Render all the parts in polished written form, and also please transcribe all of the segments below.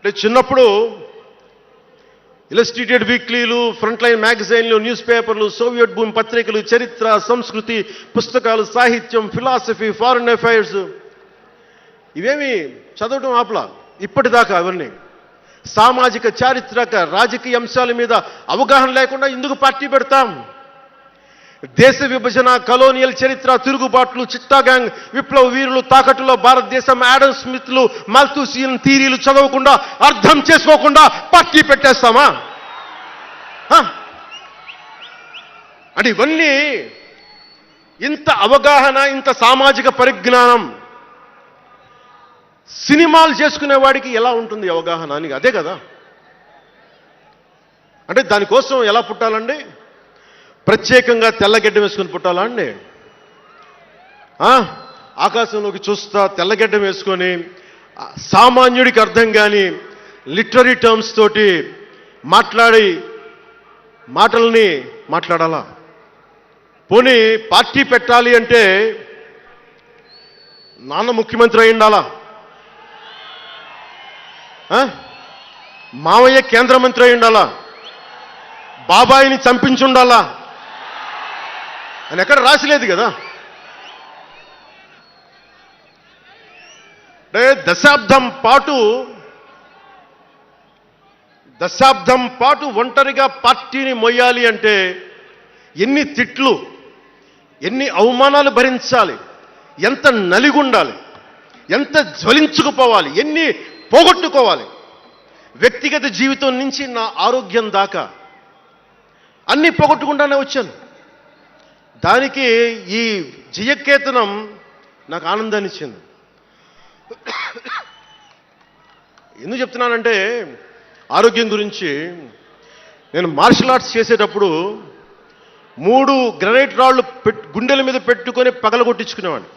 అంటే చిన్నప్పుడు illustrated వీక్లీలు, front line మ్యాగజైన్లు, news పేపర్లు, సోవియట్ భూమి పత్రికలు, చరిత్ర, సంస్కృతి పుస్తకాలు, సాహిత్యం, ఫిలాసఫీ, ఫారిన్ అఫైర్స్ ఇవేమి చదవటం ఆపలా. ఇప్పటిదాకా అవన్నీ సామాజిక, చారిత్రక, రాజకీయ అంశాల మీద అవగాహన లేకుండా ఎందుకు పార్టీ పెడతాం? దేశ విభజన, కలోనియల్ చరిత్ర, తిరుగుబాట్లు, చిట్టాగాంగ్, విప్లవ వీరులు, తాకట్టులో భారతదేశం, యాడమ్ స్మిత్లు, మాల్థూసియన్ థీరీలు చదవకుండా, అర్థం చేసుకోకుండా పార్టీ పెట్టేస్తామా? అంటే ఇవన్నీ ఇంత అవగాహన, ఇంత సామాజిక పరిజ్ఞానం సినిమాలు చేసుకునే వాడికి ఎలా ఉంటుంది అవగాహన అని? అదే కదా. అంటే దానికోసం ఎలా పుట్టాలండి? ప్రత్యేకంగా తెల్లగడ్డం వేసుకొని పుట్టాలా అండి? ఆకాశంలోకి చూస్తా తెల్లగడ్డం వేసుకొని సామాన్యుడికి అర్థం కాని లిటరీ టర్మ్స్ తోటి మాటల్ని మాట్లాడాలా? పోనీ పార్టీ పెట్టాలి అంటే నాన్న ముఖ్యమంత్రి అయి ఉండాలా? మావయ్య కేంద్ర మంత్రి అయి ఉండాలా? బాబాయిని చంపించి ఉండాలా అని ఎక్కడ రాసిలేదు కదా. అంటే దశాబ్దం పాటు ఒంటరిగా పార్టీని మొయ్యాలి అంటే ఎన్ని తిట్లు, ఎన్ని అవమానాలు భరించాలి, ఎంత నలిగుండాలి, ఎంత జ్వలించుకుపోవాలి, ఎన్ని పోగొట్టుకోవాలి. వ్యక్తిగత జీవితం నుంచి నా ఆరోగ్యం దాకా అన్నీ పోగొట్టుకుంటానే వచ్చాను. దానికి ఈ జయకేతనం నాకు ఆనందాన్ని ఇచ్చింది. ఎందుకు చెప్తున్నానంటే ఆరోగ్యం గురించి. నేను మార్షల్ ఆర్ట్స్ చేసేటప్పుడు 3 గ్రనైట్ రాళ్ళు గుండెల మీద పెట్టుకొని పగలగొట్టించుకునేవాడిని.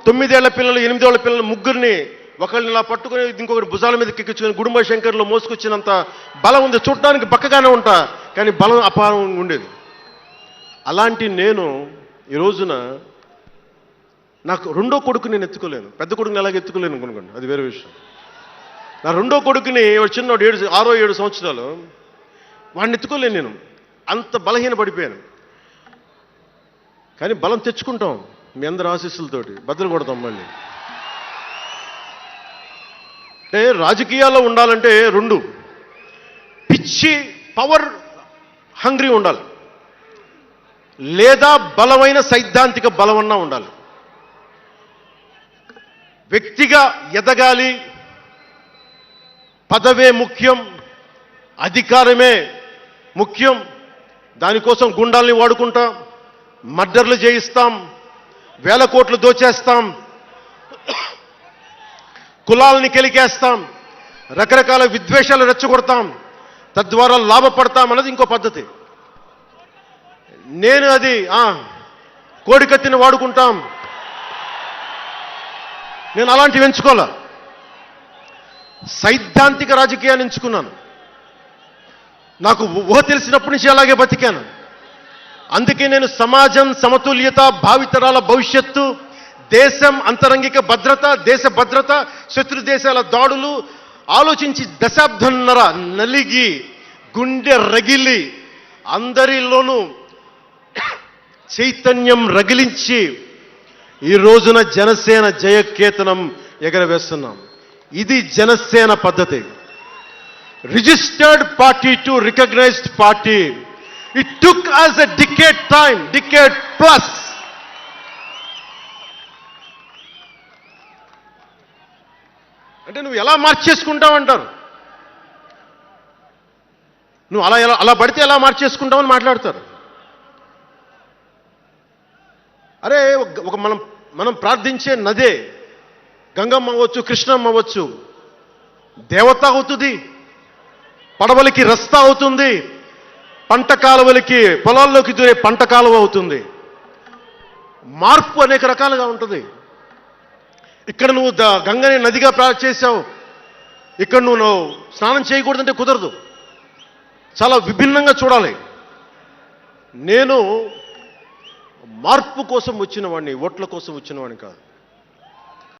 9 ఏళ్ల పిల్లలు, 8 ఏళ్ల పిల్లలు ముగ్గురిని ఒకళ్ళని ఇలా పట్టుకుని ఇంకొకటి భుజాల మీద కెక్కించుకొని గుడుంబ శంకర్లో మోసుకొచ్చినంత బలం ఉంది. చూడటానికి బక్కగానే ఉంటా, కానీ బలం అపారం ఉండేది. అలాంటి నేను ఈ రోజున నాకు రెండో కొడుకు నేను ఎత్తుకోలేను. పెద్ద కొడుకుని ఎలాగ ఎత్తుకోలేను అనుకోండి, అది వేరే విషయం. నా రెండో కొడుకుని చిన్నోడు 6-7 సంవత్సరాలు, వాడిని ఎత్తుకోలేను నేను. అంత బలహీన పడిపోయాను. కానీ బలం తెచ్చుకుంటాం మీ అందరి ఆశీస్సులతోటి, బద్దలు కొడతాం మళ్ళీ. అంటే రాజకీయాల్లో ఉండాలంటే 2 పిచ్చి పవర్ హంగ్రీ ఉండాలి, లేదా బలమైన సైద్ధాంతిక బలమన్నా ఉండాలి. వ్యక్తిగా ఎదగాలి, పదవే ముఖ్యం, అధికారమే ముఖ్యం. దానికోసం గుండాల్ని వాడుకుంటాం, మర్డర్లు చేయిస్తాం, వేల కోట్లు దోచేస్తాం, కులాలని కెలికేస్తాం, రకరకాల విద్వేషాలు రెచ్చగొడతాం, తద్వారా లాభపడతాం అన్నది ఇంకో పద్ధతి. నేను అది కోడికత్తిని వాడుకుంటాం, నేను అలాంటివి ఎంచుకోలే. సైద్ధాంతిక రాజకీయాన్ని ఎంచుకున్నాను. నాకు ఊహ తెలిసినప్పటి నుంచి అలాగే బతికాను. అందుకే నేను సమాజం, సమతుల్యత, భావితరాల భవిష్యత్తు, దేశం అంతరంగిక భద్రత, దేశ భద్రత, శత్రు దేశాల దాడులు ఆలోచించి దశాబ్దంన్నర నలిగి గుండె రగిలి అందరిలోనూ చైతన్యం రగిలించి ఈ రోజున జనసేన జయకేతనం ఎగరవేస్తున్నాం. ఇది జనసేన పద్ధతి. Registered party to recognised party. It took us a decade plus. అంటే నువ్వు ఎలా మార్చేసుకుంటావంటారు. నువ్వు అలా పడితే ఎలా మార్చేసుకుంటావని మాట్లాడతారు. అరే ఒక మనం ప్రార్థించే నదే గంగమ్మ అవ్వచ్చు, కృష్ణమ్మ అవ్వచ్చు, దేవత అవుతుంది, పడవలకి రస్తా అవుతుంది, పంట కాలువలకి పొలాల్లోకి దూరే పంట కాలువ అవుతుంది. మార్పు అనేక రకాలుగా ఉంటుంది. ఇక్కడ నువ్వు గంగని నదిగా చేశావు, ఇక్కడ నువ్వు స్నానం చేయకూడదంటే కుదరదు. చాలా విభిన్నంగా చూడాలి. నేను మార్పు కోసం వచ్చిన వాడిని, ఓట్ల కోసం వచ్చిన వాడిని కాదు.